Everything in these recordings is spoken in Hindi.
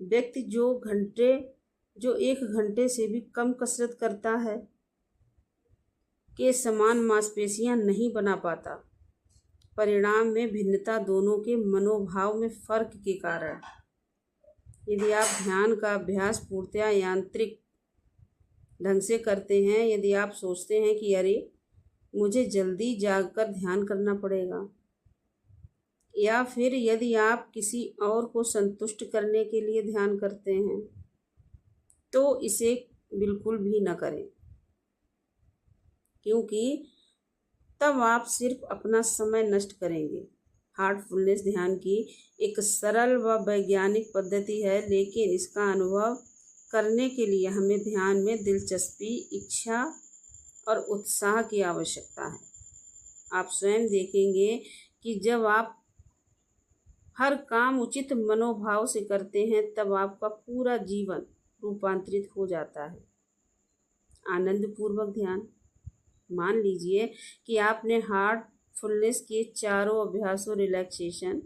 व्यक्ति जो 1 घंटे से भी कम कसरत करता है के समान मांसपेशियां नहीं बना पाता। परिणाम में भिन्नता दोनों के मनोभाव में फर्क के कारण। यदि आप ध्यान का अभ्यास पूर्णतया यांत्रिक ढंग से करते हैं, यदि आप सोचते हैं कि अरे मुझे जल्दी जागकर ध्यान करना पड़ेगा, या फिर यदि आप किसी और को संतुष्ट करने के लिए ध्यान करते हैं, तो इसे बिल्कुल भी न करें, क्योंकि तब आप सिर्फ अपना समय नष्ट करेंगे। हार्टफुलनेस ध्यान की एक सरल व वैज्ञानिक पद्धति है, लेकिन इसका अनुभव करने के लिए हमें ध्यान में दिलचस्पी, इच्छा और उत्साह की आवश्यकता है। आप स्वयं देखेंगे कि जब आप हर काम उचित मनोभाव से करते हैं, तब आपका पूरा जीवन रूपांतरित हो जाता है। आनंदपूर्वक ध्यान। मान लीजिए कि आपने हार्टफुलनेस के चारों अभ्यासों रिलैक्सेशन,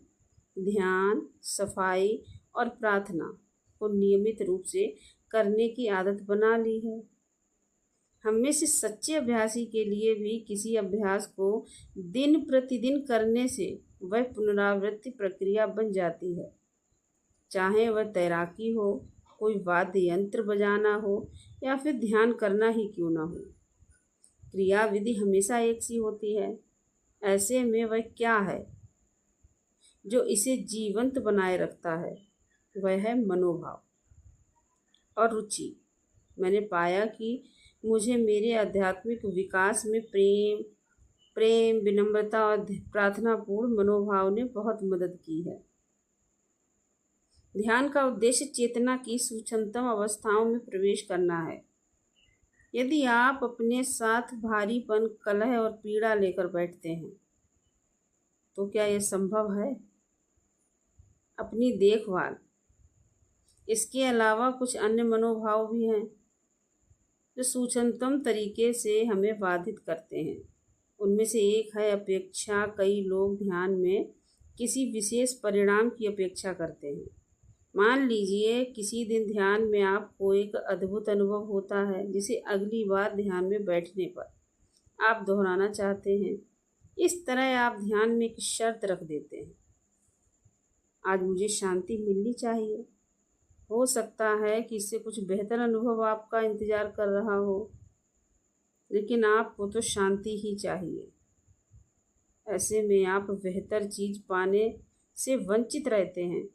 ध्यान, सफाई और प्रार्थना को नियमित रूप से करने की आदत बना ली है। हम में से सच्चे अभ्यासी के लिए भी किसी अभ्यास को दिन प्रतिदिन करने से वह पुनरावृत्ति प्रक्रिया बन जाती है। चाहे वह तैराकी हो, कोई वाद्य यंत्र बजाना हो या फिर ध्यान करना ही क्यों ना हो, क्रिया विधि हमेशा एक सी होती है। ऐसे में वह क्या है जो इसे जीवंत बनाए रखता है? वह है मनोभाव और रुचि। मैंने पाया कि मुझे मेरे आध्यात्मिक विकास में प्रेम, विनम्रता और प्रार्थनापूर्ण मनोभाव ने बहुत मदद की है। ध्यान का उद्देश्य चेतना की सूक्ष्मतम अवस्थाओं में प्रवेश करना है। यदि आप अपने साथ भारीपन, कलह और पीड़ा लेकर बैठते हैं, तो क्या यह संभव है? अपनी देखभाल। इसके अलावा कुछ अन्य मनोभाव भी हैं जो सूक्ष्मतम तरीके से हमें बाधित करते हैं। उनमें से एक है अपेक्षा। कई लोग ध्यान में किसी विशेष परिणाम की अपेक्षा करते हैं। मान लीजिए किसी दिन ध्यान में आपको एक अद्भुत अनुभव होता है, जिसे अगली बार ध्यान में बैठने पर आप दोहराना चाहते हैं। इस तरह आप ध्यान में एक शर्त रख देते हैं, आज मुझे शांति मिलनी चाहिए। हो सकता है कि इससे कुछ बेहतर अनुभव आपका इंतज़ार कर रहा हो, लेकिन आपको तो शांति ही चाहिए। ऐसे में आप बेहतर चीज़ पाने से वंचित रहते हैं।